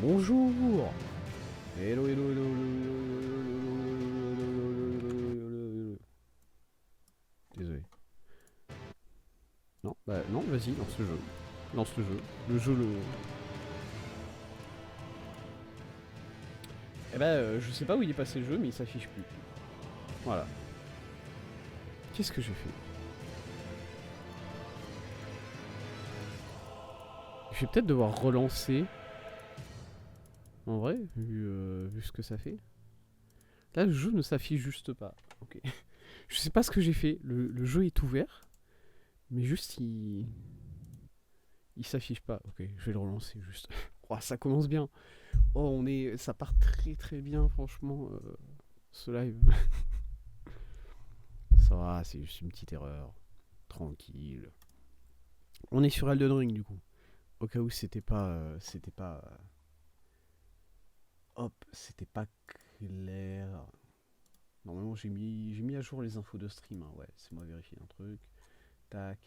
Bonjour. Hello, hello, hello, Désolé. Non, bah non, vas-y, lance le jeu. Lance le jeu. Le jeu, le... Eh ben, je sais pas où il est passé le jeu, mais il s'affiche plus. Voilà. Qu'est-ce que j'ai fait? Je vais peut-être devoir relancer. En vrai, vu ce que ça fait. Là, le jeu ne s'affiche juste pas. Ok. Je sais pas ce que j'ai fait. Le jeu est ouvert. Mais juste, il s'affiche pas. Ok, je vais le relancer juste. Oh, ça commence bien. Oh, ça part très très bien, franchement, ce live. Ça va, c'est juste une petite erreur. Tranquille. On est sur Elden Ring, du coup. Au cas où c'était pas... hop, c'était pas clair. Normalement, j'ai mis à jour les infos de stream. Hein. Ouais, c'est moi vérifier un truc. Tac.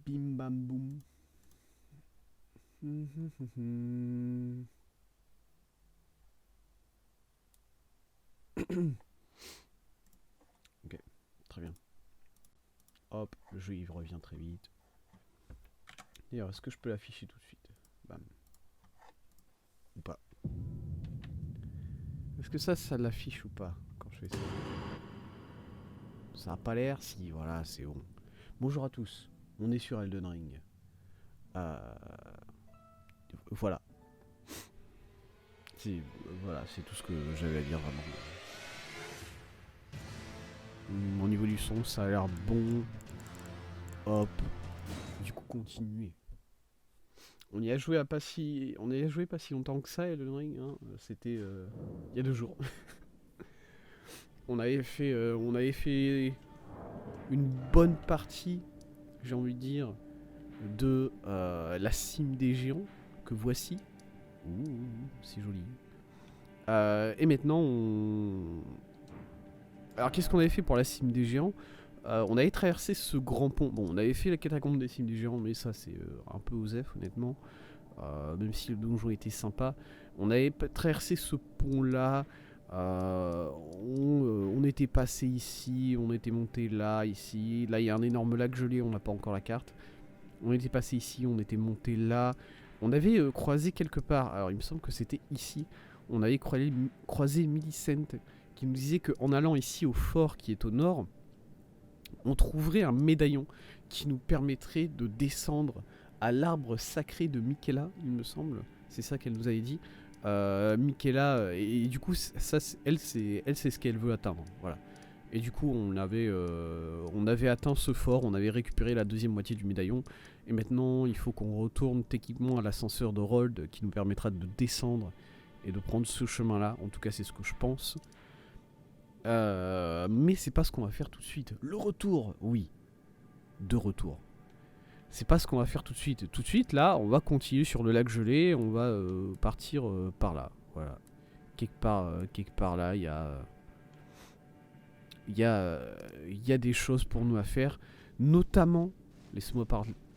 Bim bam boum. Ok, très bien. Hop, le jeu il revient très vite. D'ailleurs, est-ce que je peux l'afficher tout de suite? Bam. Ou pas? Est-ce que ça l'affiche ou pas quand je fais ça? Ça a pas l'air? Si, voilà, c'est bon. Bonjour à tous, on est sur Elden Ring. Voilà. Voilà, c'est tout ce que j'avais à dire vraiment. Au niveau du son, ça a l'air bon. Hop. Du coup, continuer. On y a joué pas si longtemps que ça, Elden Ring. Hein. C'était il y a 2 jours. on avait fait une bonne partie, j'ai envie de dire, de la cime des géants que voici. Ouh, c'est joli. Et maintenant, alors qu'est-ce qu'on avait fait pour la cime des géants? On avait traversé ce grand pont. Bon, on avait fait la catacombe des cimes des géants, mais ça c'est un peu osef honnêtement. Même si le donjon était sympa. On avait traversé ce pont-là. On était passé ici, on était monté là, ici. Là, il y a un énorme lac gelé, on n'a pas encore la carte. On était passé ici, on était monté là. On avait croisé quelque part, alors il me semble que c'était ici. On avait croisé Millicent qui nous disait qu'en allant ici au fort qui est au nord, on trouverait un médaillon qui nous permettrait de descendre à l'arbre sacré de Miquella, il me semble. C'est ça qu'elle nous avait dit. Miquella, et du coup, ça, elle, c'est ce qu'elle veut atteindre. Voilà. Et du coup, on avait atteint ce fort, on avait récupéré la deuxième moitié du médaillon. Et maintenant, il faut qu'on retourne techniquement à l'ascenseur de Rold qui nous permettra de descendre et de prendre ce chemin-là. En tout cas, c'est ce que je pense. Mais c'est pas ce qu'on va faire tout de suite. Le retour, oui. De retour. C'est pas ce qu'on va faire tout de suite. Tout de suite, là, on va continuer sur le lac gelé. On va partir par là. Voilà. Quelque part là, il y a des choses pour nous à faire. Notamment, laisse-moi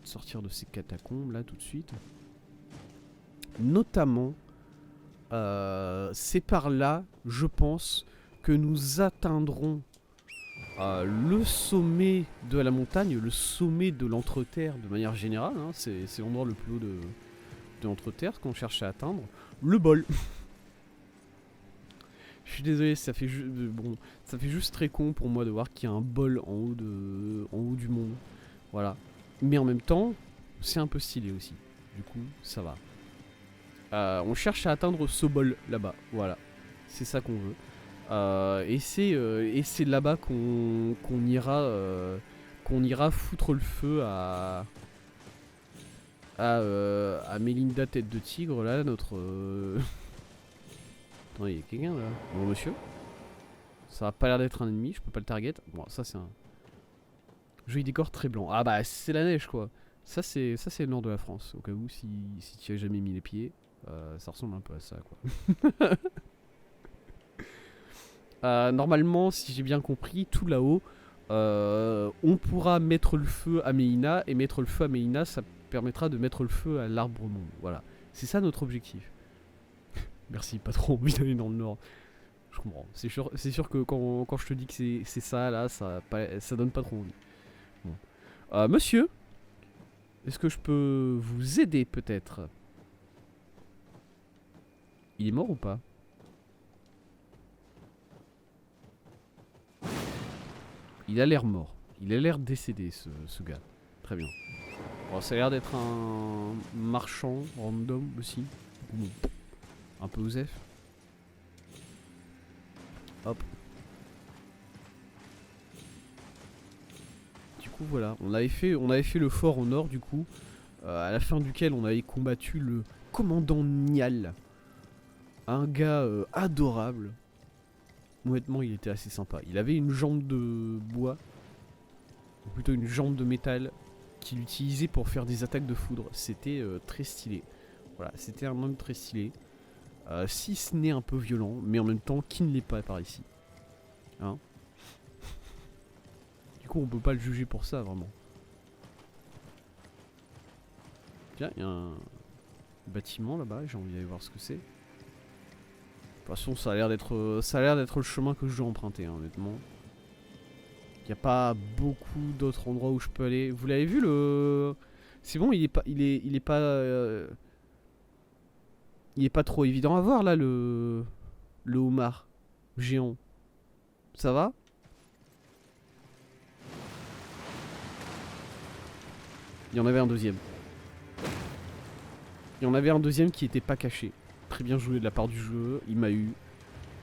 sortir de ces catacombes là tout de suite. Notamment, c'est par là, je pense, que nous atteindrons le sommet de la montagne, le sommet de l'entreterre de manière générale. Hein, c'est l'endroit le plus haut de l'entreterre qu'on cherche à atteindre. Le bol. Je suis désolé, ça fait juste très con pour moi de voir qu'il y a un bol en haut du monde. Voilà. Mais en même temps, c'est un peu stylé aussi. Du coup, ça va. On cherche à atteindre ce bol là-bas. Voilà. C'est ça qu'on veut. Et c'est là-bas qu'on ira foutre le feu à Mélinda tête de tigre là, notre attends, il y a quelqu'un là. Bon monsieur. Ça a pas l'air d'être un ennemi, je peux pas le target. Bon, ça c'est un joli décor très blanc. Ah bah c'est la neige quoi. Ça c'est le nord de la France. Au cas où si tu as jamais mis les pieds, ça ressemble un peu à ça quoi. Normalement, si j'ai bien compris, tout là-haut, on pourra mettre le feu à Méina, et mettre le feu à Méina, ça permettra de mettre le feu à l'arbre monde. Voilà. C'est ça notre objectif. Merci, pas trop envie d'aller dans le nord. Je comprends. C'est sûr que quand je te dis que c'est ça, là, ça donne pas trop envie. Bon. Monsieur, est-ce que je peux vous aider peut-être? Il est mort ou pas? Il a l'air mort. Il a l'air décédé, ce gars. Très bien. Bon, ça a l'air d'être un marchand random aussi. Bon. Un peu osef. Hop. Du coup, voilà. On avait fait le fort au nord, du coup. À la fin duquel on avait combattu le commandant Nial. Un gars adorable. Honnêtement, il était assez sympa. Il avait une jambe de bois. Ou plutôt une jambe de métal. Qu'il utilisait pour faire des attaques de foudre. C'était très stylé. Voilà, c'était un homme très stylé. Si ce n'est un peu violent, mais en même temps, qui ne l'est pas par ici. Hein? Du coup, on peut pas le juger pour ça, vraiment. Tiens, il y a un bâtiment là-bas, j'ai envie d'aller voir ce que c'est. De toute façon, ça a l'air d'être le chemin que je dois emprunter, hein, honnêtement. Il n'y a pas beaucoup d'autres endroits où je peux aller. Vous l'avez vu le... C'est bon, il est pas trop évident à voir là le homard géant. Ça va? Il y en avait un deuxième. Il y en avait un deuxième qui était pas caché. Très bien joué de la part du jeu. Il m'a eu.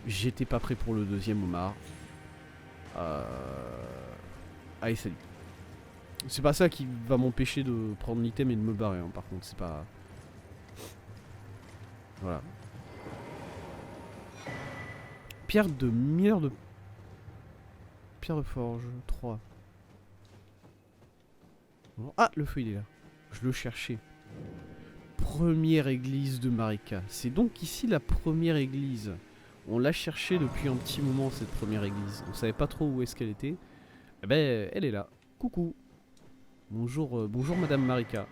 J'étais pas prêt pour le deuxième homard. Allez, salut. C'est pas ça qui va m'empêcher de prendre l'item et de me barrer, hein. Par contre, c'est pas... Voilà. Pierre de mire de... Pierre de forge, 3. Ah, le feu il est là. Je le cherchais. Première église de Marika. C'est donc ici la première église. On l'a cherchée depuis un petit moment, cette première église. On savait pas trop où est-ce qu'elle était. Eh ben, elle est là. Coucou. Bonjour, bonjour Madame Marika.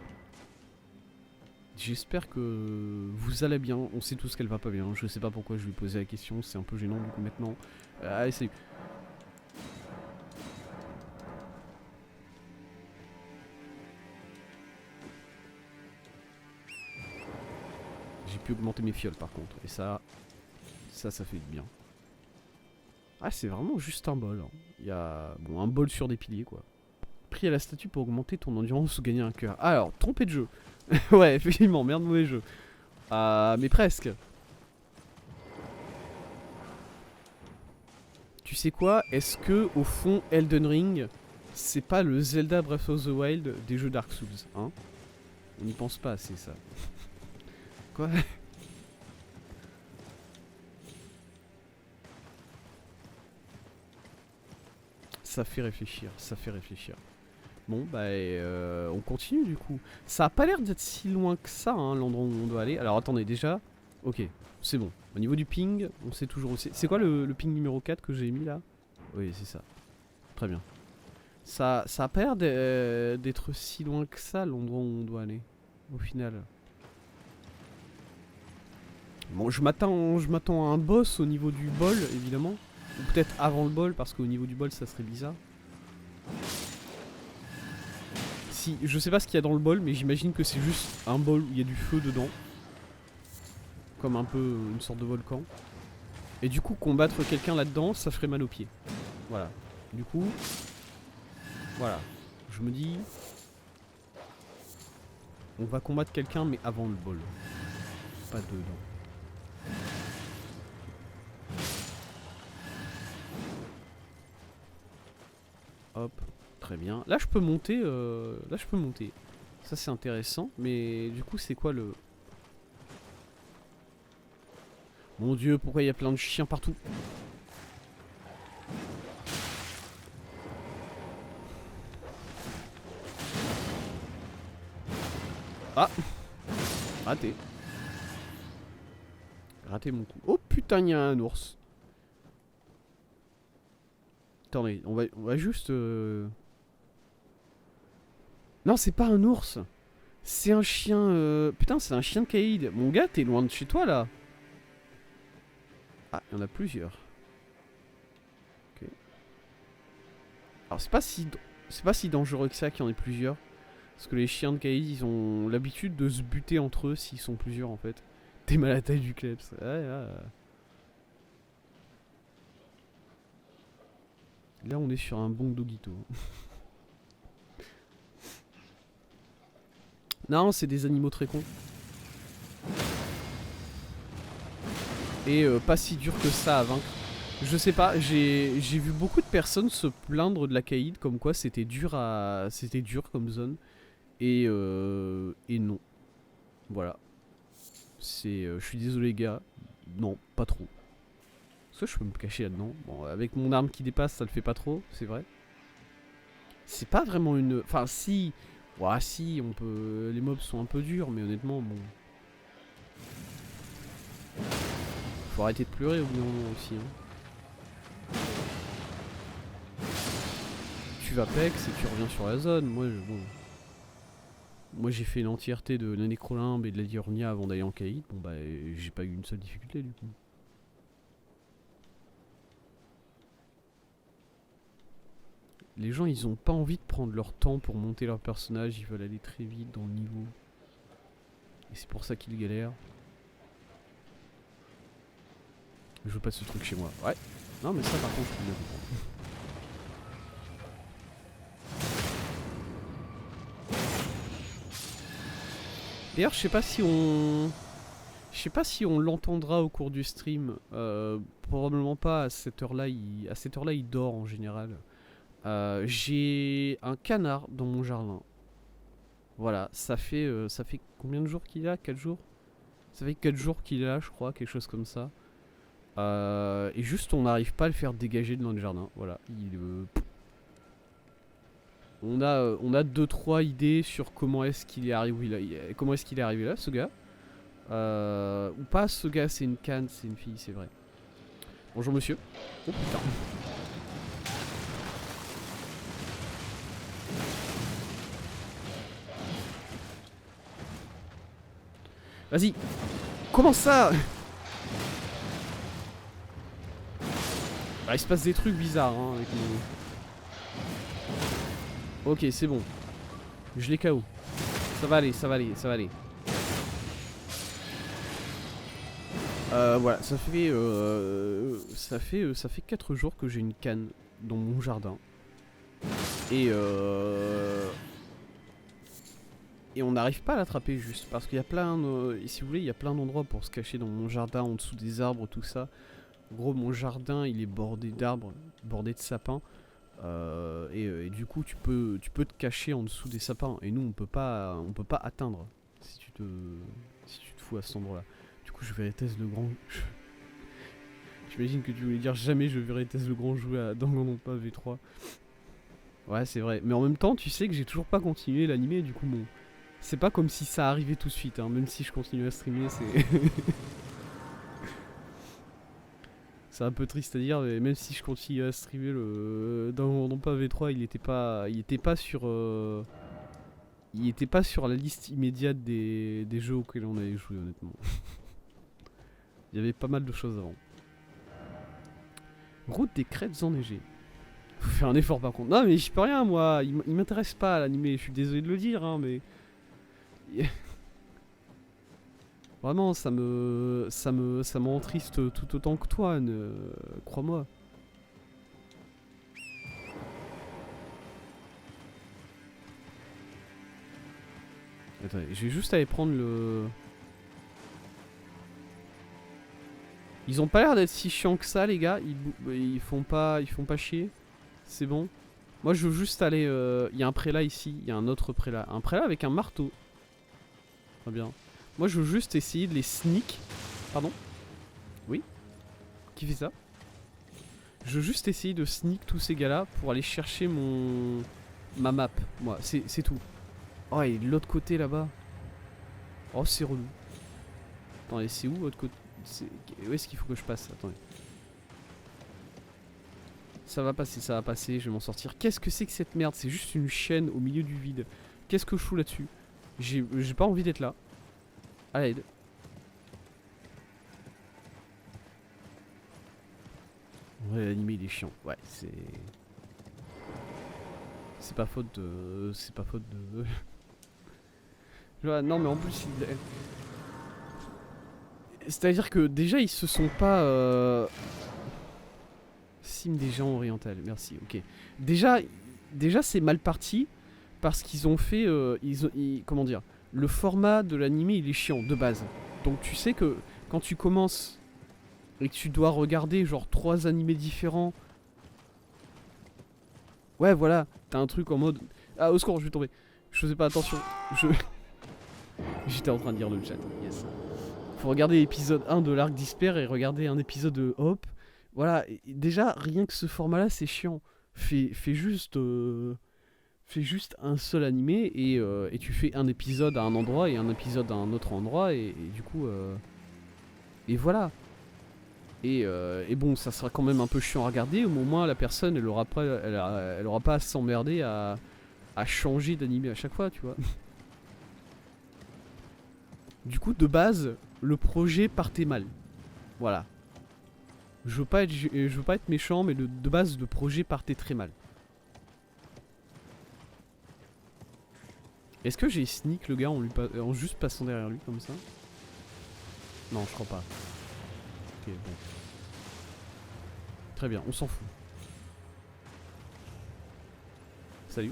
J'espère que vous allez bien. On sait tous qu'elle va pas bien. Je sais pas pourquoi je lui posais la question. C'est un peu gênant du coup maintenant. Allez, salut. J'ai pu augmenter mes fioles par contre. Et ça fait du bien. Ah, c'est vraiment juste un bol. Hein. Il y a bon, un bol sur des piliers quoi. Pris à la statue pour augmenter ton endurance ou gagner un cœur. Alors, trompé de jeu. Ouais, effectivement, merde, mauvais jeu. Mais presque. Tu sais quoi? Est-ce que, au fond, Elden Ring, c'est pas le Zelda Breath of the Wild des jeux Dark Souls, hein? On n'y pense pas assez, ça. Quoi? Ça fait réfléchir, ça fait réfléchir. Bon, bah, on continue du coup. Ça a pas l'air d'être si loin que ça, hein, l'endroit où on doit aller. Alors attendez, déjà, ok, c'est bon. Au niveau du ping, on sait toujours aussi. C'est quoi le ping numéro 4 que j'ai mis là? Oui, c'est ça. Très bien. Ça a pas l'air d'être si loin que ça, l'endroit où on doit aller, au final. Bon, je m'attends à un boss au niveau du bol, évidemment. Ou peut-être avant le bol, parce qu'au niveau du bol, ça serait bizarre. Si, je sais pas ce qu'il y a dans le bol, mais j'imagine que c'est juste un bol où il y a du feu dedans. Comme un peu une sorte de volcan. Et du coup, combattre quelqu'un là-dedans, ça ferait mal aux pieds. Voilà. Du coup, voilà. Je me dis... On va combattre quelqu'un, mais avant le bol. Pas dedans. Hop. Très bien. Là, je peux monter. Là, je peux monter. Ça, c'est intéressant. Mais du coup, c'est quoi le... Mon Dieu, pourquoi il y a plein de chiens partout? Ah! Raté. Raté mon coup. Oh putain, il y a un ours. Attendez, on va juste... Non, c'est pas un ours. C'est un chien... Putain, c'est un chien de Kaïd. Mon gars, t'es loin de chez toi, là. Ah, il y en a plusieurs. Ok. Alors, c'est pas si dangereux que ça qu'il y en ait plusieurs. Parce que les chiens de Kaïd, ils ont l'habitude de se buter entre eux s'ils sont plusieurs, en fait. T'es mal à la taille du kleps. Ouais, ouais. Là, on est sur un bon dogito. Non, c'est des animaux très cons. Et pas si dur que ça à vaincre. Je sais pas, j'ai vu beaucoup de personnes se plaindre de la Kaïd, comme quoi c'était dur comme zone. Et non. Voilà. Je suis désolé, gars. Non, pas trop. Est-ce que je peux me cacher là-dedans? Bon, avec mon arme qui dépasse, ça le fait pas trop, c'est vrai. C'est pas vraiment une... Enfin, si... Ouais, si, on peut... Les mobs sont un peu durs, mais honnêtement, bon... Faut arrêter de pleurer au bout d'un moment aussi, hein. Tu vas pex et tu reviens sur la zone. Moi j'ai fait l'entièreté de la Nécrolimbe et de la Diurnia avant d'aller en Kaïd. Bon bah j'ai pas eu une seule difficulté du coup. Les gens ils ont pas envie de prendre leur temps pour monter leur personnage. Ils veulent aller très vite dans le niveau. Et c'est pour ça qu'ils galèrent. Je veux pas de ce truc chez moi. Ouais. Non mais ça par contre je peux bien comprendre. D'ailleurs, je sais pas si on... Je sais pas si on l'entendra au cours du stream. Probablement pas. À cette heure-là, il dort en général. J'ai un canard dans mon jardin. Voilà, ça fait combien de jours qu'il a? 4 jours? Ça fait 4 jours qu'il est là, je crois, quelque chose comme ça. Et juste, on n'arrive pas à le faire dégager de dans le jardin. Voilà, on a 2-3 idées sur comment est-ce qu'il est arrivé là. Comment est-ce qu'il est arrivé là, ce gars. Ou pas, ce gars, c'est une canne, c'est une fille, c'est vrai. Bonjour monsieur. Oh putain. Vas-y. Comment ça? Bah, il se passe des trucs bizarres hein, avec mon... Ok, c'est bon. Je l'ai KO. Ça va aller, ça va aller, ça va aller. Voilà, ça fait 4 jours que j'ai une canne dans mon jardin. Et on n'arrive pas à l'attraper juste parce qu'il y a plein si vous voulez, il y a plein d'endroits pour se cacher dans mon jardin, en dessous des arbres, tout ça. En gros, mon jardin, il est bordé d'arbres, bordé de sapins. Et du coup, tu peux te cacher en dessous des sapins. Et nous, on peut pas atteindre si tu te fous à cet endroit-là. Du coup, je verrai Tess le Grand. J'imagine que tu voulais dire jamais je verrai Tess le Grand jouer à Danganronpa V3. Ouais, c'est vrai. Mais en même temps, tu sais que j'ai toujours pas continué l'animé. Du coup, bon, c'est pas comme si ça arrivait tout de suite. Hein. Même si je continue à streamer, c'est. C'est un peu triste à dire, mais même si je continue à streamer le Danganronpa V3, il était pas sur la liste immédiate des jeux auxquels on allait jouer honnêtement. Il y avait pas mal de choses avant. Route des crêtes enneigées. Faut faire un effort par contre. Non mais j'y peux rien moi, il m'intéresse pas l'animé, je suis désolé de le dire hein, mais... Vraiment, ça m'entriste tout autant que toi, crois-moi. Attendez, je vais juste aller prendre le... Ils ont pas l'air d'être si chiants que ça, les gars. Ils font pas chier. C'est bon. Moi, je veux juste aller... Il y a un prélat ici, il y a un autre prélat. Un prélat avec un marteau. Très bien. Moi, je veux juste essayer de les sneak. Pardon? Oui? Qui fait ça? Je veux juste essayer de sneak tous ces gars-là pour aller chercher ma map. Moi, c'est tout. Oh, et de l'autre côté là-bas. Oh, c'est relou. Attendez, c'est où l'autre côté? Où est-ce qu'il faut que je passe? Attendez. Ça va passer, je vais m'en sortir. Qu'est-ce que c'est que cette merde? C'est juste une chaîne au milieu du vide. Qu'est-ce que je fous là-dessus? J'ai pas envie d'être là. À l'aide. Ouais, l'animé il est chiant. Ouais, c'est... C'est pas faute de... C'est pas faute de... Ouais, non mais en plus il... C'est-à-dire que déjà ils se sont pas... Sim des gens orientales, merci, ok. Déjà c'est mal parti parce qu'ils ont fait... comment dire, le format de l'animé il est chiant de base. Donc tu sais que quand tu commences et que tu dois regarder genre 3 animés différents... Ouais voilà, t'as un truc en mode... Ah au secours, je vais tomber. Je faisais pas attention. J'étais en train de lire le chat, yes. Faut regarder l'épisode 1 de l'Arc d'Isper et regarder un épisode de Hop. Voilà, et déjà, rien que ce format-là, c'est chiant. Fais juste un seul animé et tu fais un épisode à un endroit et un épisode à un autre endroit et du coup... et voilà. Et bon, ça sera quand même un peu chiant à regarder, mais au moins la personne, elle aura pas à s'emmerder à changer d'animé à chaque fois, tu vois. Du coup, de base, le projet partait mal. Voilà. Je veux pas être méchant, mais de base, le projet partait très mal. Est-ce que j'ai sneak le gars en juste passant derrière lui comme ça? Non, je crois pas. Ok, bon. Très bien, on s'en fout. Salut.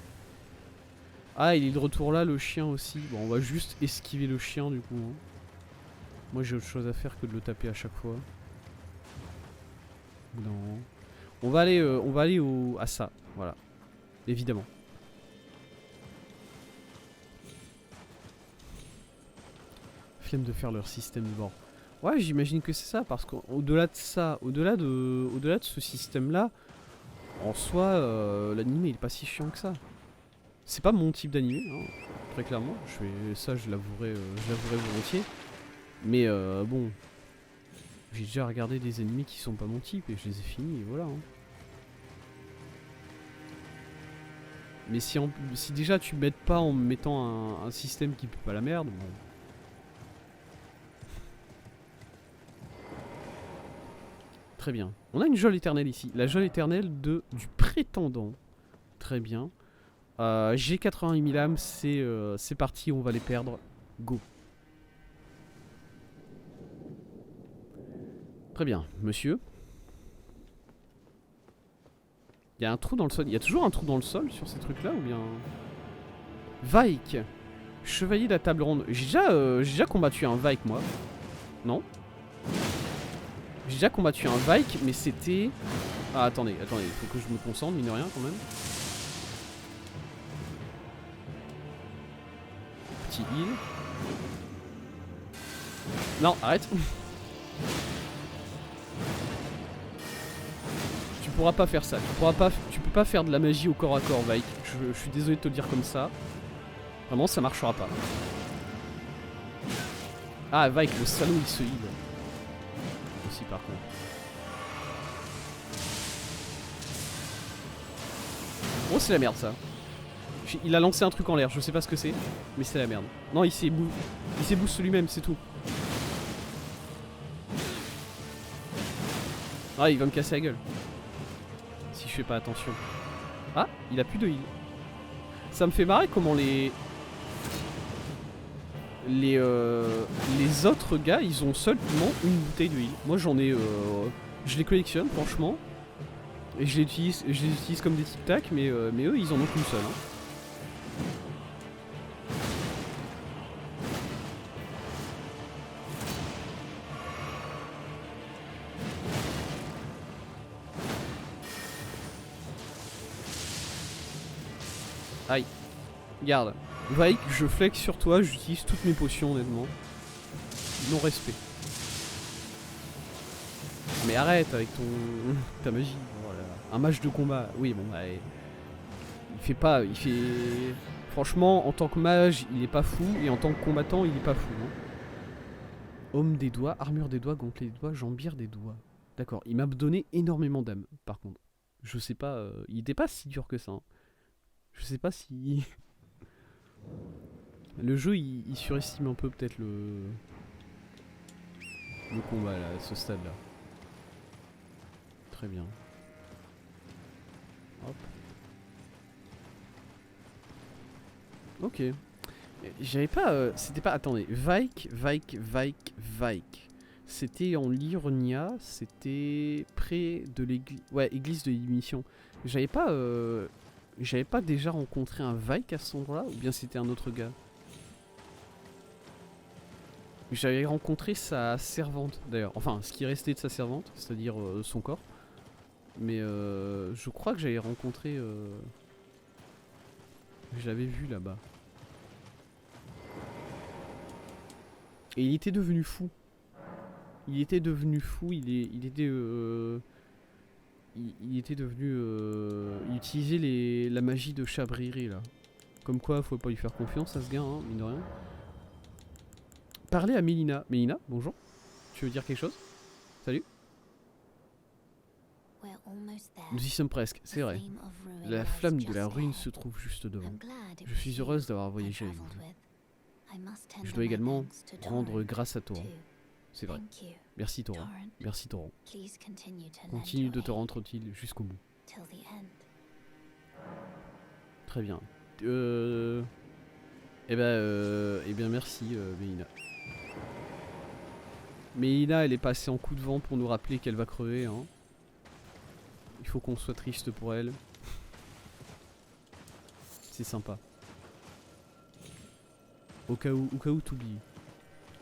Ah, il est de retour là, le chien aussi. Bon, on va juste esquiver le chien du coup. Hein. Moi, j'ai autre chose à faire que de le taper à chaque fois. Non. On va aller à ça, voilà. Évidemment. Flemme de faire leur système de bord. Ouais, j'imagine que c'est ça, parce qu'au-delà de ça, au-delà de ce système-là, en soi, l'anime il est pas si chiant que ça. C'est pas mon type d'anime, hein, très clairement. Ça, je l'avouerai volontiers. Mais bon, j'ai déjà regardé des animés qui sont pas mon type et je les ai finis et voilà. Hein. Mais si déjà tu m'aides pas en me mettant un système qui pue pas la merde, bon. Très bien. On a une geôle éternelle ici. La geôle éternelle du prétendant. Très bien. J'ai 88 000 âmes, c'est parti, on va les perdre. Go. Très bien, monsieur. Il y a un trou dans le sol. Il y a toujours un trou dans le sol sur ces trucs-là ou bien... Vaik. Chevalier de la table ronde. J'ai déjà combattu un Vaik, moi. Non? J'ai déjà combattu un Vaik, mais c'était... Ah, attendez, il faut que je me concentre, mine de rien, quand même. Petit heal. Non, arrête. Tu pourras pas faire ça. Tu peux pas faire de la magie au corps à corps, Vaik. Je suis désolé de te le dire comme ça. Vraiment, ça marchera pas. Ah, Vaik, le salaud, il se heal. Aussi, par contre. Oh, c'est la merde, ça. Il a lancé un truc en l'air, je sais pas ce que c'est, mais c'est la merde. Non, il s'est boost lui-même, c'est tout. Ah, il va me casser la gueule. Si je fais pas attention. Ah, il a plus de heal. Ça me fait marrer comment les autres gars, ils ont seulement une bouteille de heal. Moi, j'en ai... je les collectionne, franchement. Et je les utilise comme des tic-tac, mais eux, ils en ont qu'une seule. Hein. Aïe. Regarde. Vaik, je flex sur toi, j'utilise toutes mes potions, honnêtement. Non respect. Mais arrête avec ta magie. Voilà. Un match de combat. Oui, bon, allez. Il fait... Franchement, en tant que mage, il est pas fou. Et en tant que combattant, il est pas fou. Hein. Homme des doigts, armure des doigts, gantelet des doigts, jambière des doigts. D'accord, il m'a donné énormément d'âme, par contre. Je sais pas... il était pas si dur que ça. Hein. Je sais pas si... Le jeu il surestime un peu peut-être le combat là, à ce stade là. Très bien. Hop. Ok. J'avais pas... c'était pas... Attendez. Vaik. C'était en Liurnia. C'était près de l'église... Ouais, église de l'émission. J'avais pas... J'avais pas déjà rencontré un Vaik à cet endroit-là? Ou bien c'était un autre gars? J'avais rencontré sa servante d'ailleurs. Enfin, ce qui restait de sa servante. C'est-à-dire son corps. Mais je crois que j'avais rencontré... Je l'avais vu là-bas. Et il était devenu fou. Il était devenu fou, il était devenu... il utilisait la magie de Chabriri là. Comme quoi, faut pas lui faire confiance à ce gars, hein, mine de rien. Parlez à Mélina. Mélina, bonjour. Tu veux dire quelque chose? Salut. Nous y sommes presque, c'est vrai. La flamme de la ruine se trouve juste devant. Je suis heureuse d'avoir voyagé avec vous. Je dois également rendre grâce à Torrent. C'est vrai. Merci Torrent. Merci Torrent. Continue de te rendre utile jusqu'au bout. Très bien. Eh bien merci Mélina. Mélina elle est passée en coup de vent pour nous rappeler qu'elle va crever. Hein. Il faut qu'on soit triste pour elle. C'est sympa. Au cas où t'oublies.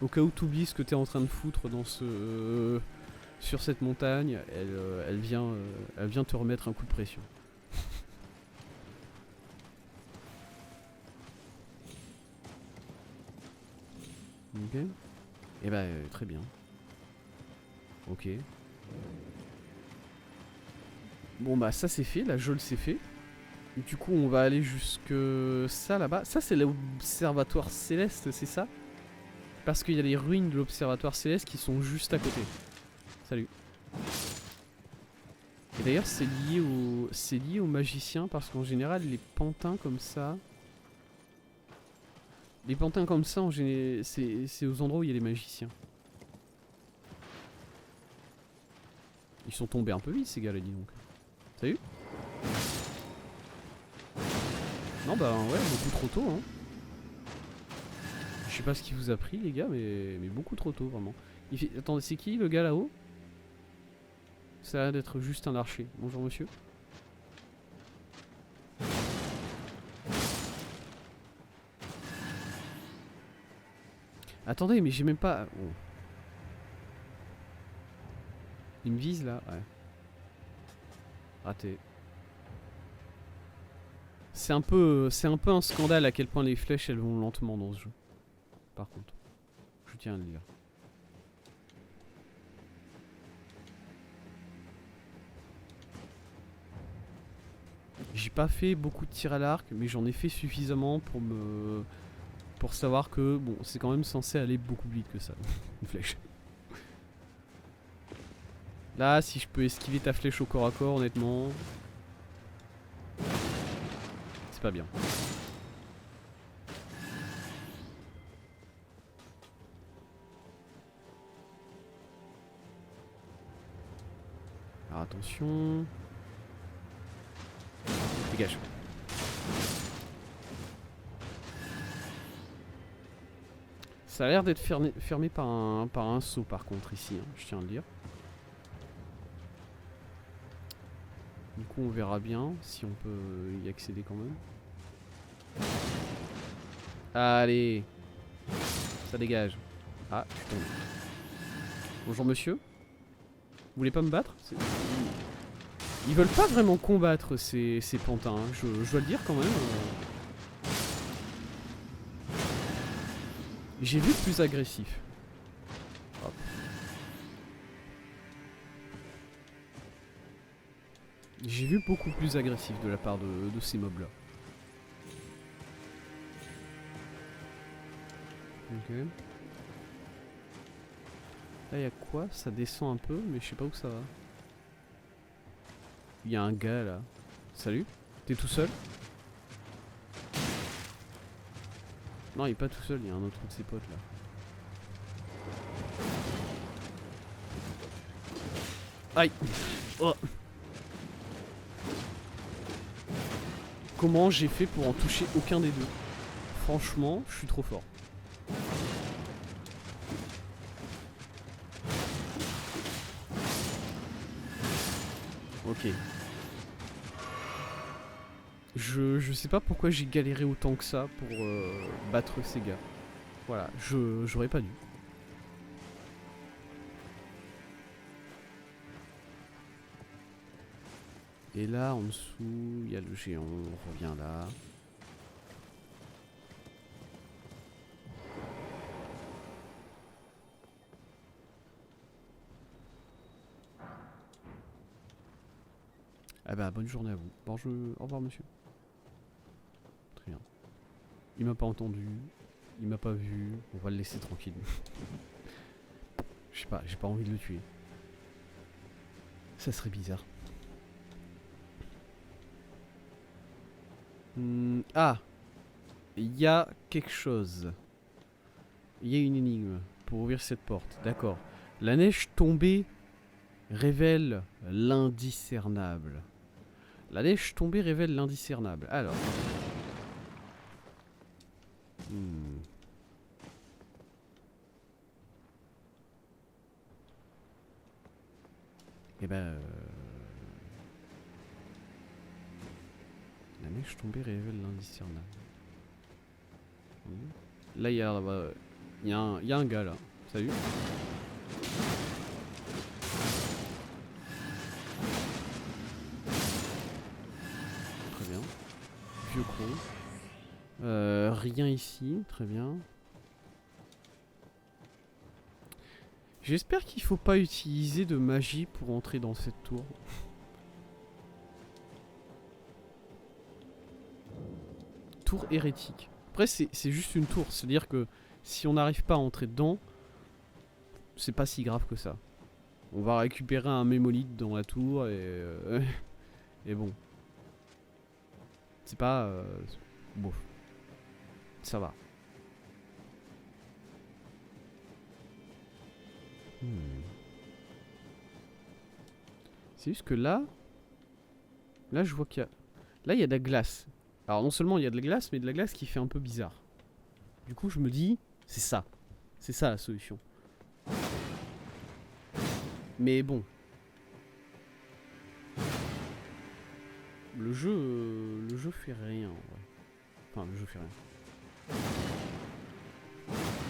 Au cas où t'oublies ce que t'es en train de foutre dans ce... sur cette montagne, elle vient te remettre un coup de pression. Ok. Et bah très bien. Ok. Bon bah ça c'est fait, la geôle c'est fait. Du coup on va aller jusque ça là-bas. Ça c'est l'observatoire céleste, c'est ça? Parce qu'il y a les ruines de l'observatoire céleste qui sont juste à côté. Salut. Et d'ailleurs c'est lié aux magiciens parce qu'en général les pantins comme ça... Les pantins comme ça, en général, c'est aux endroits où il y a les magiciens. Ils sont tombés un peu vite ces gars là, dis donc. Salut. Non bah ouais, beaucoup trop tôt hein. Je sais pas ce qui vous a pris les gars, mais beaucoup trop tôt vraiment. Attendez, c'est qui le gars là-haut? Ça a l'air d'être juste un archer. Bonjour monsieur. Attendez, mais j'ai même pas... Oh. Il me vise là? Ouais. Raté. C'est un peu un scandale à quel point les flèches elles vont lentement dans ce jeu. Par contre. Je tiens à le dire. J'ai pas fait beaucoup de tirs à l'arc, mais j'en ai fait suffisamment pour savoir que bon, c'est quand même censé aller beaucoup plus vite que ça, une flèche. Là, si je peux esquiver ta flèche au corps à corps, honnêtement, c'est pas bien. Alors attention. Dégage. Ça a l'air d'être fermé par un seau par contre ici, hein, je tiens à le dire. Du coup on verra bien si on peut y accéder quand même. Allez. Ça dégage. Ah, je suis tombé. Bonjour monsieur. Vous voulez pas me battre? Ils veulent pas vraiment combattre ces pantins, hein. Je dois le dire quand même. J'ai vu plus agressif. Hop. J'ai vu beaucoup plus agressif de la part de ces mobs là. Ok. Là y'a quoi? Ça descend un peu mais je sais pas où ça va. Il y a un gars là. Salut. T'es tout seul? Non, il est pas tout seul, il y a un autre de ses potes là. Aïe. Oh. Comment j'ai fait pour en toucher aucun des deux? Franchement, je suis trop fort. Ok. Je sais pas pourquoi j'ai galéré autant que ça pour battre ces gars. Voilà, j'aurais pas dû. Et là, en dessous, il y a le géant, on revient là. Ah bah, bonne journée à vous. Bonjour, au revoir monsieur. Très bien. Il m'a pas entendu, il m'a pas vu, on va le laisser tranquille. Je sais pas, j'ai pas envie de le tuer. Ça serait bizarre. Ah, il y a quelque chose. Il y a une énigme pour ouvrir cette porte. D'accord. La neige tombée révèle l'indiscernable. La neige tombée révèle l'indiscernable. Alors. Eh ben... La neige tombée révèle l'indiscernable. Là, il y a un gars là. Salut. Très bien. Vieux con. Rien ici. Très bien. J'espère qu'il faut pas utiliser de magie pour entrer dans cette tour. Tour hérétique. Après c'est juste une tour, c'est-à-dire que si on n'arrive pas à entrer dedans, c'est pas si grave que ça. On va récupérer un mémolite dans la tour et bon. C'est pas... bon. Ça va. C'est juste que là je vois qu'il y a... Là il y a de la glace. Alors non seulement il y a de la glace, mais de la glace qui fait un peu bizarre. Du coup je me dis, c'est ça. C'est ça la solution. Mais bon. Le jeu fait rien en vrai. Enfin le jeu fait rien.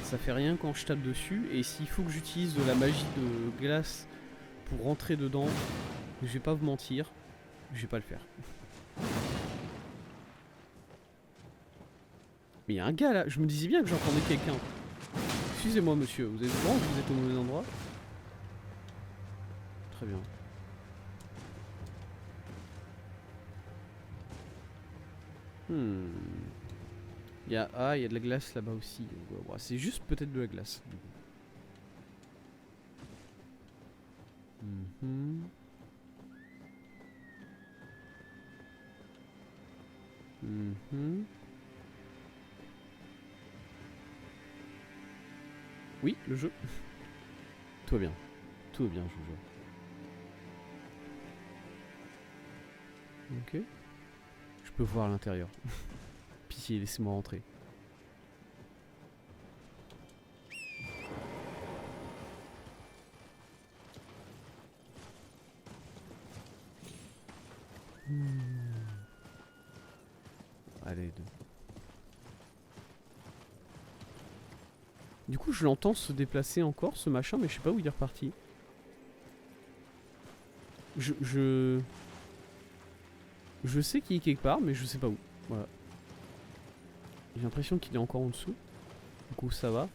Ça fait rien quand je tape dessus. Et s'il faut que j'utilise de la magie de glace pour rentrer dedans, je vais pas vous mentir, je vais pas le faire. Mais il y a un gars là, je me disais bien que j'entendais quelqu'un. Excusez-moi monsieur, vous êtes bon, vous êtes au mauvais endroit? Très bien. Il y a de la glace là-bas aussi. C'est juste peut-être de la glace. Oui, le jeu. Tout va bien. Tout va bien, je vous jure. Ok. Je peux voir à l'intérieur. Pitié, laissez-moi rentrer. Allez, deux. Du coup, je l'entends se déplacer encore, ce machin, mais je sais pas où il est reparti. Je sais qu'il est quelque part, mais je sais pas où. Voilà. J'ai l'impression qu'il est encore en dessous. Du coup, ça va.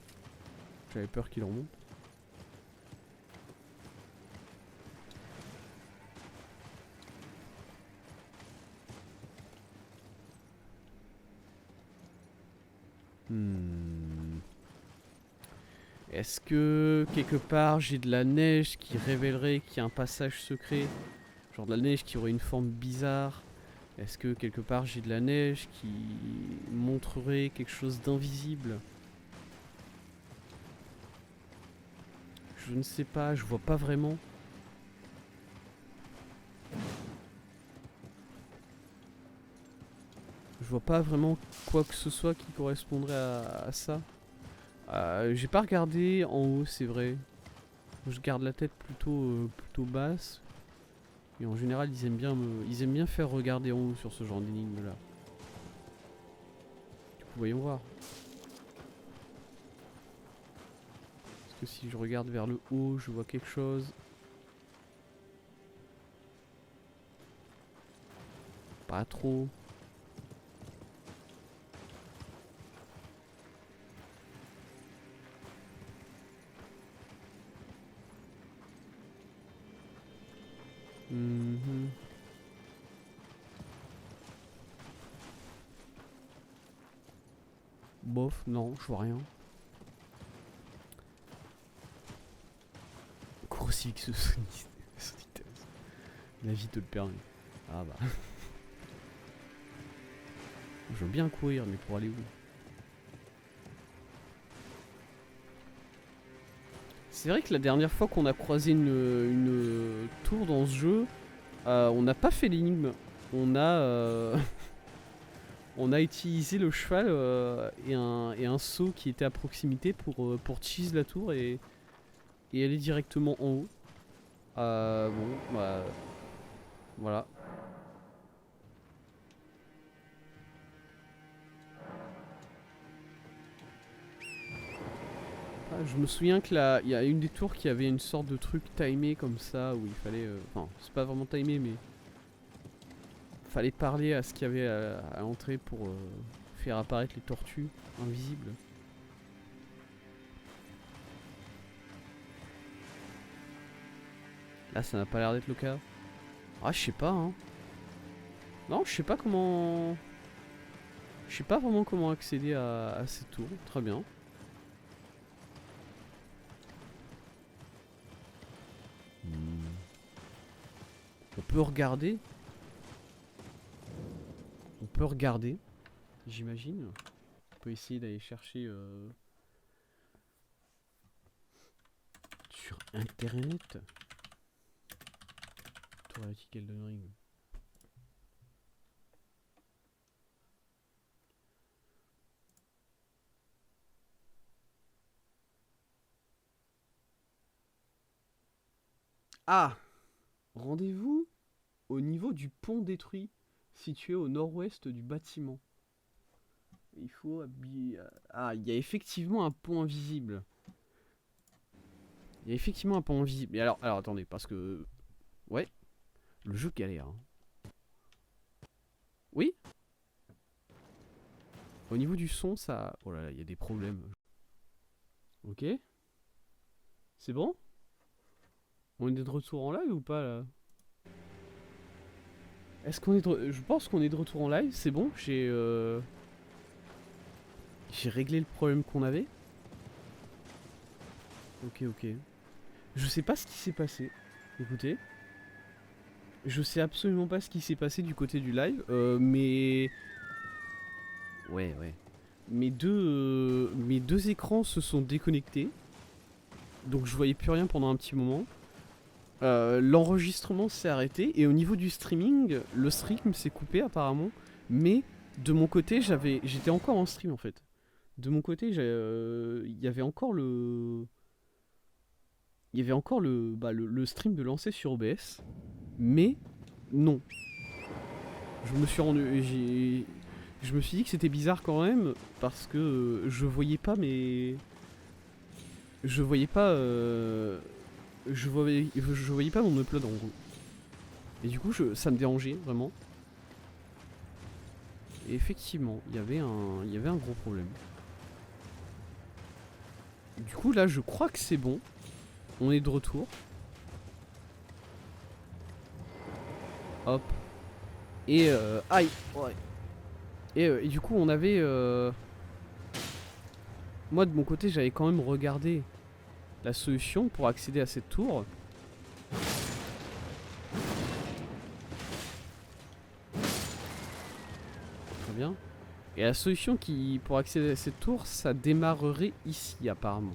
J'avais peur qu'il remonte. Est-ce que quelque part j'ai de la neige qui révélerait qu'il y a un passage secret? Genre de la neige qui aurait une forme bizarre, Est-ce que quelque part j'ai de la neige qui montrerait quelque chose d'invisible? Je ne sais pas, je vois pas vraiment. Je vois pas vraiment quoi que ce soit qui correspondrait à ça. J'ai pas regardé en haut, c'est vrai. Je garde la tête plutôt basse. Et en général, ils aiment bien faire regarder en haut sur ce genre d'énigme là. Du coup, voyons voir. Est-ce que si je regarde vers le haut, je vois quelque chose? Pas trop. Mhm. Bof, non, je vois rien. Crucifix soniteuse. La vie te le permet. Ah bah. Je veux bien courir, mais pour aller où? C'est vrai que la dernière fois qu'on a croisé une tour dans ce jeu, on n'a pas fait l'énigme. On a, on a utilisé le cheval et un seau qui était à proximité pour cheese la tour et aller directement en haut. Bon, bah, voilà. Ah, je me souviens que là, il y a une des tours qui avait une sorte de truc timé comme ça où il fallait. Enfin, c'est pas vraiment timé, mais fallait parler à ce qu'il y avait à l'entrée pour faire apparaître les tortues invisibles. Là, ça n'a pas l'air d'être le cas. Ah, je sais pas, hein. Non, je sais pas comment. Je sais pas vraiment comment accéder à ces tours. Très bien. On peut regarder. On peut regarder, j'imagine. On peut essayer d'aller chercher sur internet. Tour à la petite Elden Ring. Ah! Rendez-vous au niveau du pont détruit, situé au nord-ouest du bâtiment. Il faut habiller. Ah, il y a effectivement un pont invisible. Il y a effectivement un pont invisible. Et alors attendez, parce que. Ouais, le jeu galère. Hein. Oui? Au niveau du son, ça. Oh là là, il y a des problèmes. Ok. C'est bon? On est de retour en live ou pas là? Est-ce qu'on est de... Je pense qu'on est de retour en live, c'est bon, j'ai réglé le problème qu'on avait. Ok. Je sais pas ce qui s'est passé. Écoutez. Je sais absolument pas ce qui s'est passé du côté du live, mais... Ouais. Mes deux écrans se sont déconnectés. Donc je voyais plus rien pendant un petit moment. L'enregistrement s'est arrêté et au niveau du streaming, le stream s'est coupé apparemment. Mais de mon côté, j'étais encore en stream en fait. De mon côté, il y avait encore le stream de lancer sur OBS. Mais non. Je me suis dit que c'était bizarre quand même parce que je voyais pas mes... Je voyais pas... je voyais pas mon upload en gros. Et du coup, ça me dérangeait vraiment. Et effectivement, il y avait un gros problème. Du coup, là, je crois que c'est bon. On est de retour. Hop. Et aïe. Ouais. Et du coup, on avait... Moi, de mon côté, j'avais quand même regardé la solution pour accéder à cette tour. bien. Et la solution qui, pour accéder à cette tour, ça démarrerait ici apparemment.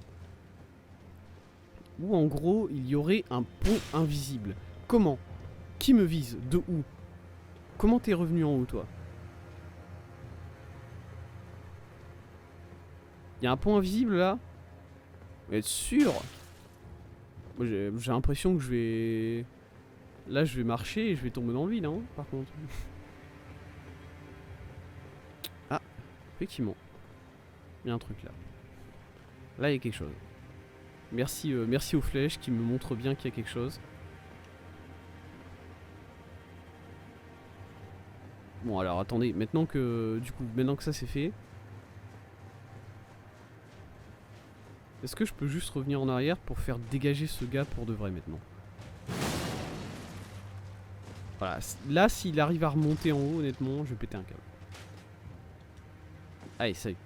Ou en gros, il y aurait un pont invisible. Comment? Qui me vise? De où? Comment t'es revenu en haut, toi? Il y a un pont invisible là? Vous êtes sûr? Moi j'ai l'impression que je vais... Là je vais marcher et je vais tomber dans le vide, hein, par contre. Ah, effectivement. Il y a un truc là. Là il y a quelque chose. Merci, merci aux flèches qui me montrent bien qu'il y a quelque chose. Bon alors attendez, maintenant que ça c'est fait. Est-ce que je peux juste revenir en arrière pour faire dégager ce gars pour de vrai maintenant? Voilà, là s'il arrive à remonter en haut, honnêtement, je vais péter un câble. Allez, ça y est.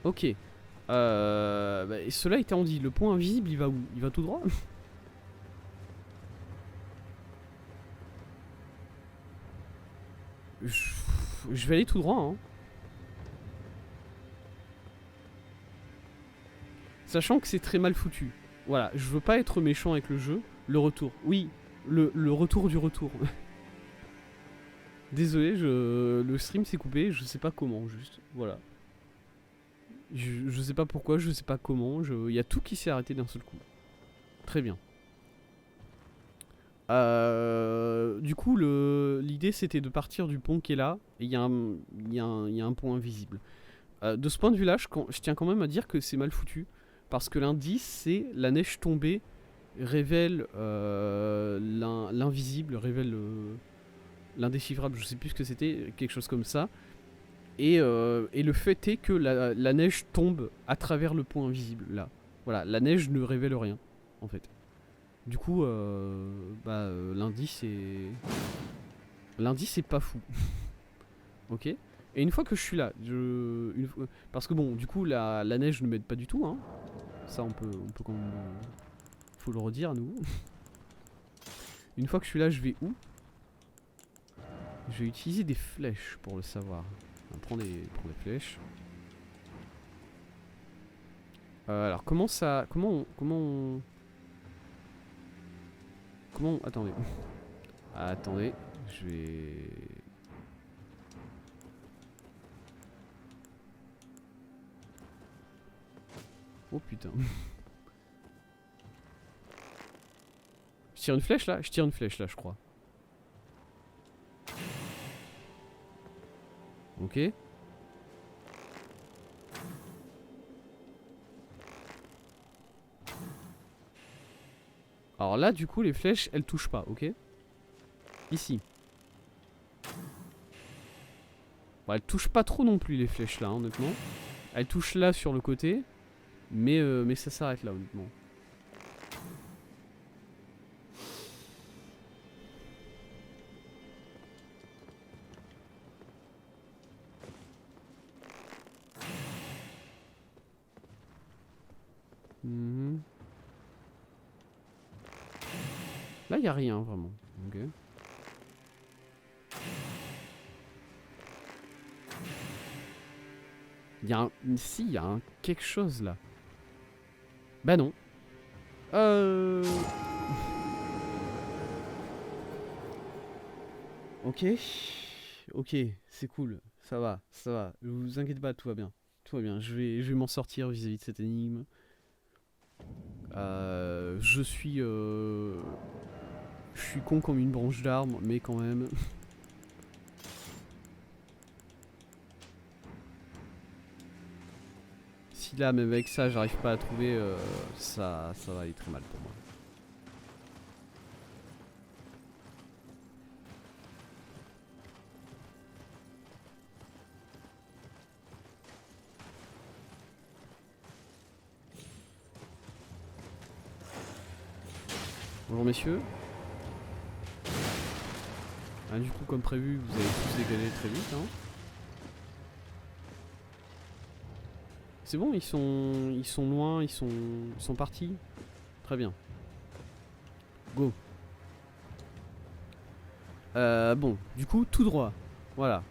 Ok. Et cela étant dit, le point invisible, il va où? Il va tout droit? Je vais aller tout droit, hein. Sachant que c'est très mal foutu. Voilà, je veux pas être méchant avec le jeu. Le retour, oui, le retour du retour. Désolé, le stream s'est coupé, je sais pas comment, juste, voilà. Je sais pas pourquoi, je sais pas comment, il y a tout qui s'est arrêté d'un seul coup. Très bien. Du coup, l'idée c'était de partir du pont qui est là, et il y a un pont invisible. De ce point de vue là, je tiens quand même à dire que c'est mal foutu. Parce que l'indice c'est la neige tombée révèle l'invisible, révèle l'indéchiffrable, je sais plus ce que c'était, quelque chose comme ça. Et le fait est que la neige tombe à travers le point invisible là. Voilà, la neige ne révèle rien en fait. Du coup, l'indice est pas fou. Ok. Et une fois que je suis là, parce que bon, du coup, la neige ne m'aide pas du tout, hein. Ça, on peut quand même... faut le redire à nouveau. Une fois que je suis là, je vais où? Je vais utiliser des flèches pour le savoir. On prend des flèches. Alors, comment ça... Attendez. Attendez, je vais... Oh putain. Je tire une flèche là? Je tire une flèche là, je crois. Ok. Alors là, du coup, les flèches, elles touchent pas, ok? Ici. Bon, elles touchent pas trop non plus, les flèches là, hein, honnêtement. Elles touchent là sur le côté. Mais ça s'arrête là, honnêtement. Là, y a rien, vraiment. Ok. Y a un... Si, y a un quelque chose là. Bah non. Ok. Ok, c'est cool. Ça va, ça va. Vous inquiétez pas, tout va bien. Tout va bien. Je vais m'en sortir vis-à-vis de cette énigme. Je suis con comme une branche d'arbre, mais quand même. Si là, même avec ça, j'arrive pas à trouver, ça va aller très mal pour moi. Bonjour messieurs. Ah, du coup, comme prévu, vous allez tous dégager très vite. Hein. C'est bon, ils sont loin, ils sont partis. Très bien. Go. Bon, du coup, tout droit. Voilà.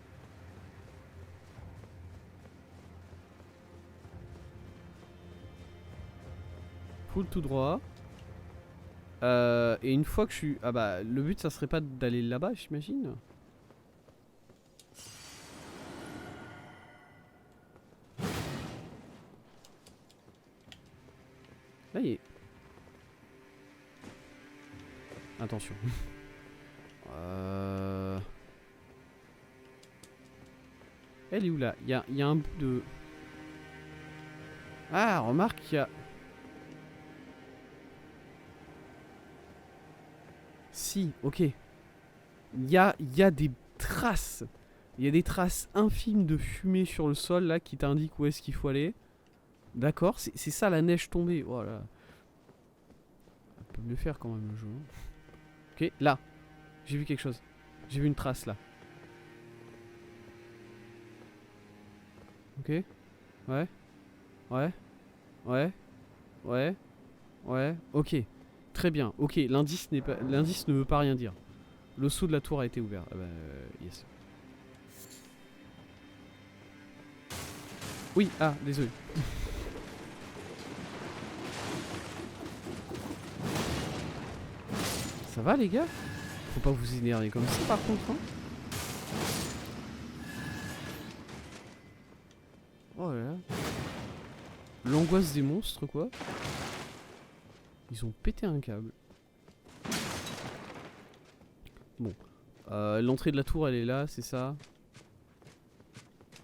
Full tout droit. Et une fois que je suis... Ah bah, le but, ça serait pas d'aller là-bas, j'imagine. Là, il est... Attention. Elle est où là? Il y a un bout de... Ah, remarque qu'il y a... Si, ok. Il y a des traces. Il y a des traces infimes de fumée sur le sol là qui t'indiquent où est-ce qu'il faut aller. D'accord, c'est ça la neige tombée. Voilà. On peut mieux faire quand même le jeu. Ok, là. J'ai vu quelque chose. J'ai vu une trace là. Ok. Ouais. Ouais. Ouais. Ouais. Ouais. Ok. Très bien. Ok, l'indice ne veut pas rien dire. Le sceau de la tour a été ouvert. Ah bah, yes. Oui, ah, désolé. Ça va les gars? Faut pas vous énerver comme ça par contre, hein. Oh là là. L'angoisse des monstres quoi. Ils ont pété un câble. Bon. L'entrée de la tour elle est là, c'est ça.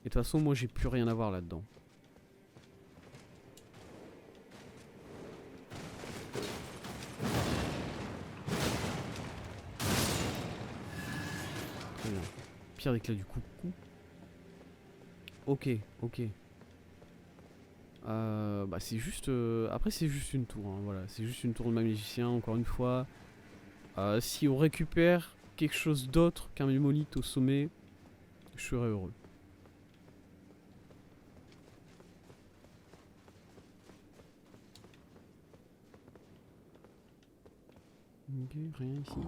Et de toute façon moi j'ai plus rien à voir là-dedans. Très bien. Pierre d'éclat du coucou. Ok, ok. Bah c'est juste... Après c'est juste une tour, hein, voilà. C'est juste une tour de magicien, encore une fois. Si on récupère quelque chose d'autre qu'un mémolithe au sommet, je serais heureux. Ok, rien ici.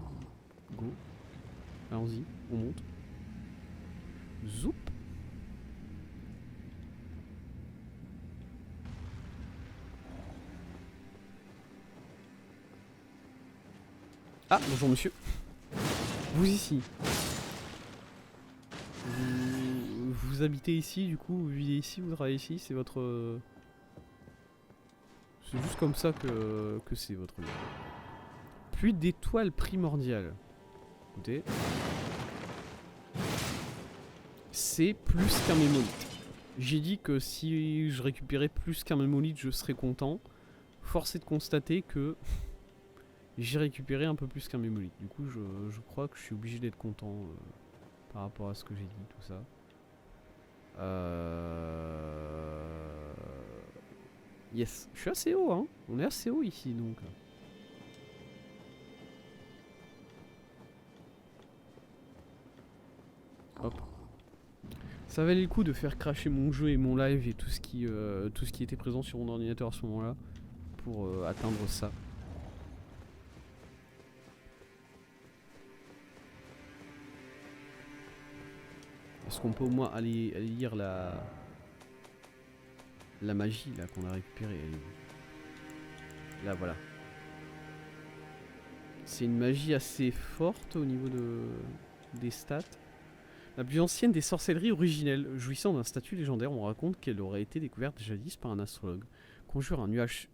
Go. Allons-y, on monte. Zoup. Ah, bonjour monsieur. Vous ici. Vous habitez ici, du coup, vous vivez ici, vous travaillez ici, c'est votre... C'est juste comme ça que c'est votre vie. Pluie d'étoiles primordiales. Écoutez. C'est plus qu'un mémolithe. J'ai dit que si je récupérais plus qu'un mémolithe, je serais content. Force est de constater que j'ai récupéré un peu plus qu'un mémolithe. Du coup, je crois que je suis obligé d'être content par rapport à ce que j'ai dit, tout ça. Yes, je suis assez haut, hein. On est assez haut ici, donc. Hop. Ça valait le coup de faire cracher mon jeu et mon live et tout ce qui était présent sur mon ordinateur à ce moment-là pour atteindre ça. Est-ce qu'on peut au moins aller lire la magie là qu'on a récupérée? Là voilà. C'est une magie assez forte au niveau des stats. La plus ancienne des sorcelleries originelles, jouissant d'un statut légendaire, on raconte qu'elle aurait été découverte jadis par un astrologue. Conjure un nuage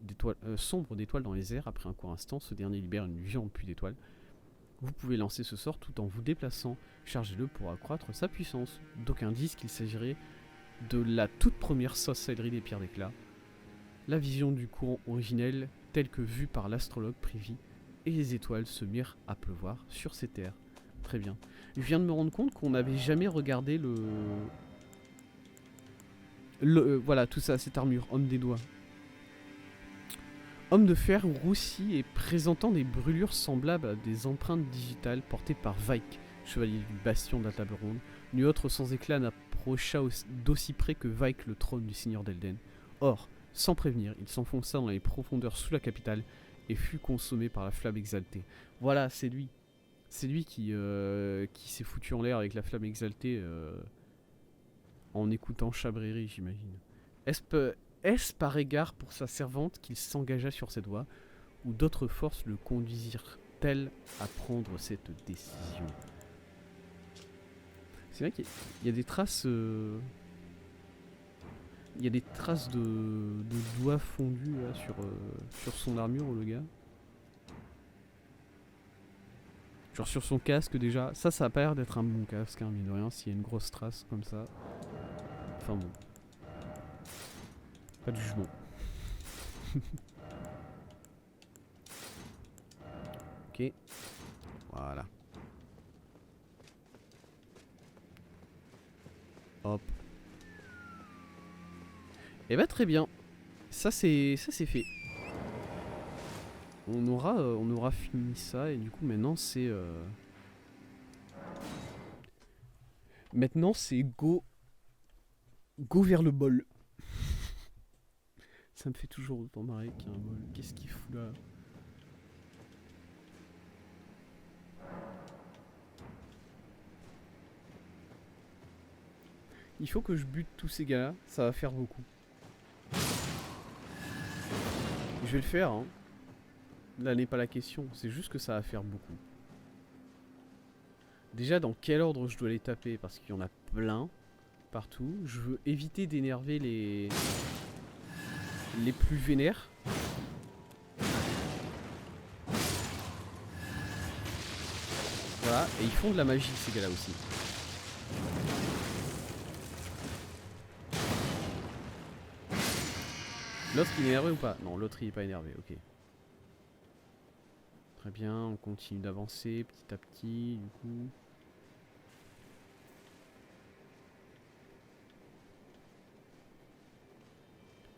sombre d'étoiles dans les airs. Après un court instant, ce dernier libère une violente pluie d'étoiles. Vous pouvez lancer ce sort tout en vous déplaçant. Chargez-le pour accroître sa puissance. D'aucuns disent qu'il s'agirait de la toute première sorcellerie des pierres d'éclat. La vision du courant originel, telle que vue par l'astrologue Privy, et les étoiles se mirent à pleuvoir sur ces terres. Très bien. Je viens de me rendre compte qu'on n'avait jamais regardé voilà, tout ça, cette armure, homme des doigts. Homme de fer roussi et présentant des brûlures semblables à des empreintes digitales portées par Vaik, chevalier du bastion de la table ronde. Nul autre sans éclat n'approcha d'aussi près que Vaik le trône du seigneur d'Elden. Or, sans prévenir, il s'enfonça dans les profondeurs sous la capitale et fut consommé par la flamme exaltée. Voilà, c'est lui. C'est lui qui s'est foutu en l'air avec la flamme exaltée en écoutant Chabréry, j'imagine. Est-ce par égard pour sa servante qu'il s'engagea sur cette voie, ou d'autres forces le conduisirent-elles à prendre cette décision? C'est vrai qu'il y a des traces... Il y a des traces de doigts fondus là, sur son armure, le gars. Genre sur son casque déjà. Ça a pas l'air d'être un bon casque, hein, mine de rien, s'il y a une grosse trace comme ça. Enfin bon. Pas de jugement. Ok. Voilà. Hop. Et bah très bien. Ça c'est fait. On aura fini ça et du coup maintenant c'est go vers le bol. Ça me fait toujours autant marrer qu'il y a un bol. Qu'est-ce qu'il fout là? Il faut que je bute tous ces gars-là, ça va faire beaucoup. Je vais le faire, hein. Là n'est pas la question, c'est juste que ça va faire beaucoup. Déjà, dans quel ordre je dois les taper? Parce qu'il y en a plein, partout. Je veux éviter d'énerver les plus vénères. Voilà, et ils font de la magie, ces gars-là aussi. L'autre, il est énervé ou pas? Non, l'autre, il est pas énervé, ok. Très bien, on continue d'avancer petit à petit, du coup.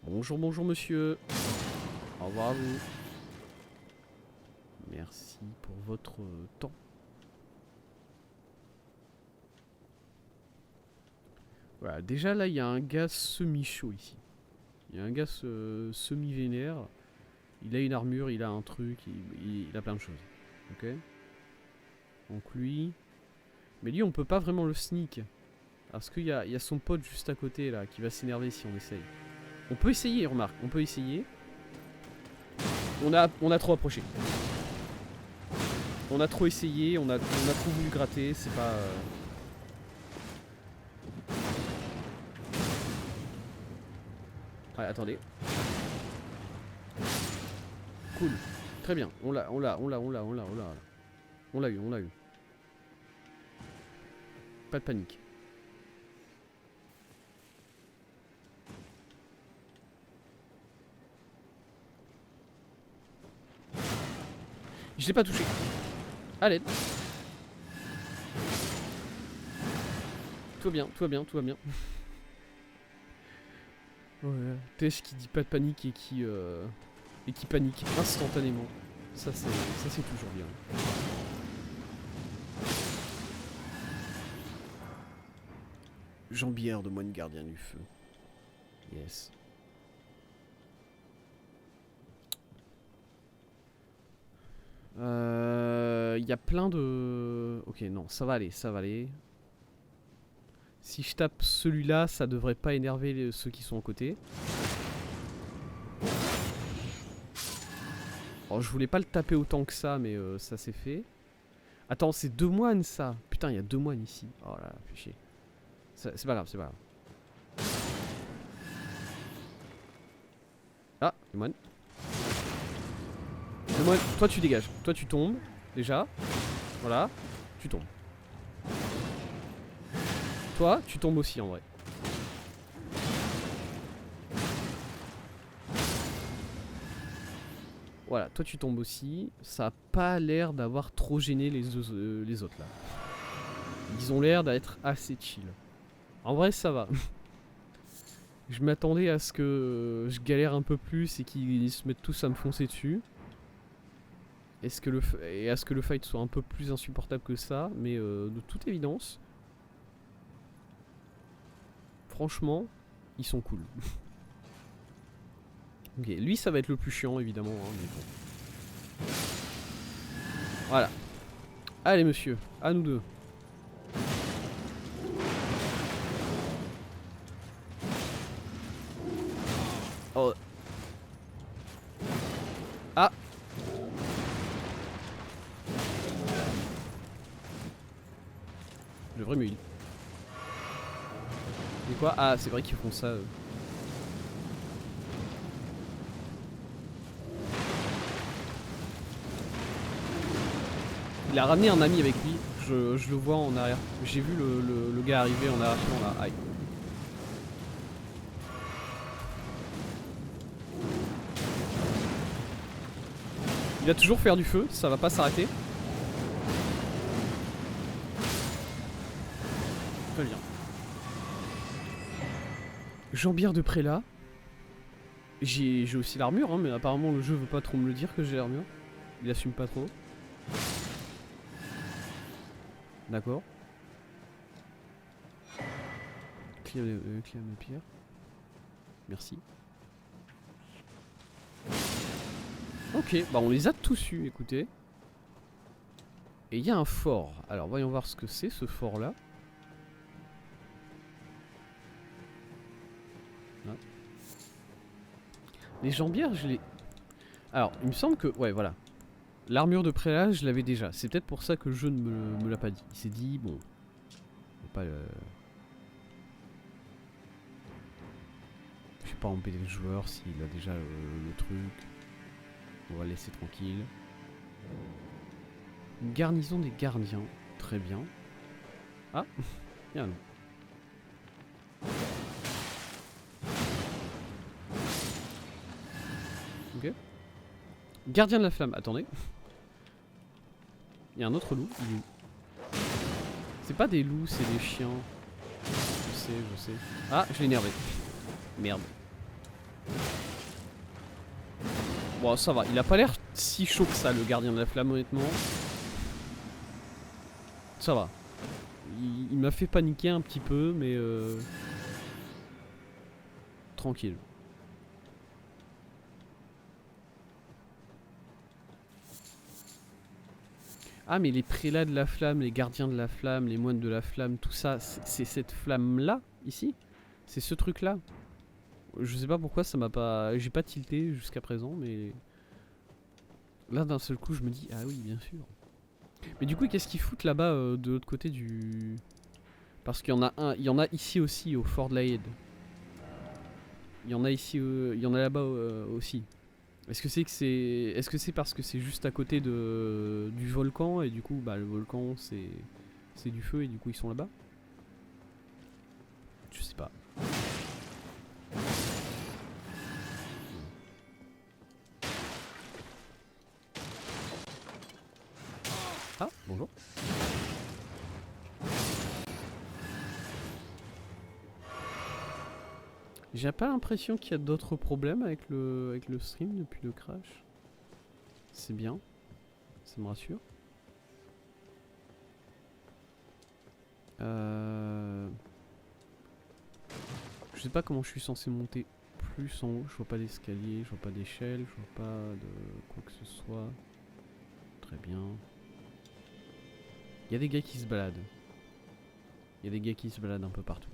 Bonjour, bonjour monsieur. Au revoir à vous. Merci pour votre temps. Voilà, déjà là, il y a un gars semi-chaud ici. Il y a un gars semi-vénère. Il a une armure, il a un truc, il a plein de choses. Ok. Donc lui... Mais lui, on peut pas vraiment le sneak. Parce qu'il y a son pote juste à côté là, qui va s'énerver si on essaye. On peut essayer, remarque, on peut essayer. On a trop approché. On a trop essayé, on a trop voulu gratter, c'est pas... Ouais, attendez. Cool. Très bien. On l'a eu. Pas de panique. Je l'ai pas touché. À l'aide. Tout va bien, tout va bien, tout va bien. Ouais, Tesh qui dit pas de panique et qui panique instantanément. Ça c'est toujours bien. Jambière de moine gardien du feu. Yes. Il y a plein de... Ok, non, ça va aller, ça va aller. Si je tape celui-là, ça devrait pas énerver ceux qui sont à côté. Alors, je voulais pas le taper autant que ça, mais ça s'est fait. Attends, c'est 2 moines ça. Putain, il y a 2 moines ici. Oh là là, fais chier. C'est pas grave, c'est pas grave. Ah, les moines. Les moines, toi tu dégages. Toi tu tombes, déjà. Voilà, tu tombes. Toi, tu tombes aussi en vrai. Voilà, toi tu tombes aussi. Ça a pas l'air d'avoir trop gêné les autres là. Ils ont l'air d'être assez chill. En vrai, ça va. Je m'attendais à ce que je galère un peu plus et qu'ils se mettent tous à me foncer dessus. Et à ce que le fight soit un peu plus insupportable que ça. Mais de toute évidence, franchement, ils sont cool. Ok, lui ça va être le plus chiant évidemment, hein, mais bon. Voilà. Allez monsieur, à nous deux. Oh. Ah. Le vrai mule. Et quoi? Ah, c'est vrai qu'ils font ça. Il a ramené un ami avec lui, je le vois en arrière. J'ai vu le gars arriver en arrière là. Aïe. Il va toujours faire du feu, ça va pas s'arrêter. Très bien. Jambière de Prélat. J'ai aussi l'armure, hein, mais apparemment le jeu veut pas trop me le dire que j'ai l'armure. Il assume pas trop. D'accord. Clé de pierre. Merci. Ok, bah on les a tous eus, écoutez. Et il y a un fort. Alors voyons voir ce que c'est ce fort là. Ah. Les jambières, je les... Alors, il me semble que... Ouais, voilà. L'armure de prélat, je l'avais déjà. C'est peut-être pour ça que le jeu ne me l'a pas dit. Il s'est dit, bon... Faut pas... Je vais pas embêter le joueur s'il a déjà le truc. On va le laisser tranquille. Une garnison des gardiens. Très bien. Ah, il y a un loup. Ok. Gardien de la flamme, attendez. Il y a un autre loup. C'est pas des loups, c'est des chiens. Je sais. Ah, je l'ai énervé. Merde. Bon, ça va. Il a pas l'air si chaud que ça, le gardien de la flamme, honnêtement. Ça va. Il m'a fait paniquer un petit peu, mais... Tranquille. Ah, mais les prélats de la flamme, les gardiens de la flamme, les moines de la flamme, tout ça, c'est cette flamme-là, ici? C'est ce truc-là? Je sais pas pourquoi ça m'a pas... J'ai pas tilté jusqu'à présent, mais... Là, d'un seul coup, je me dis, ah oui, bien sûr. Mais du coup, qu'est-ce qu'ils foutent là-bas, de l'autre côté du... Parce qu'il y en a un... Il y en a ici aussi, au fort de la Haide. Il y en a ici... il y en a là-bas aussi. Est-ce que c'est parce que c'est juste à côté du volcan et du coup bah le volcan c'est du feu et du coup ils sont là-bas? Je sais pas. Ah, bonjour. J'ai pas l'impression qu'il y a d'autres problèmes avec le stream depuis le crash. C'est bien. Ça me rassure. Je sais pas comment je suis censé monter plus en haut. Je vois pas d'escalier, je vois pas d'échelle, je vois pas de quoi que ce soit. Très bien. Il y a des gars qui se baladent. Il y a des gars qui se baladent un peu partout.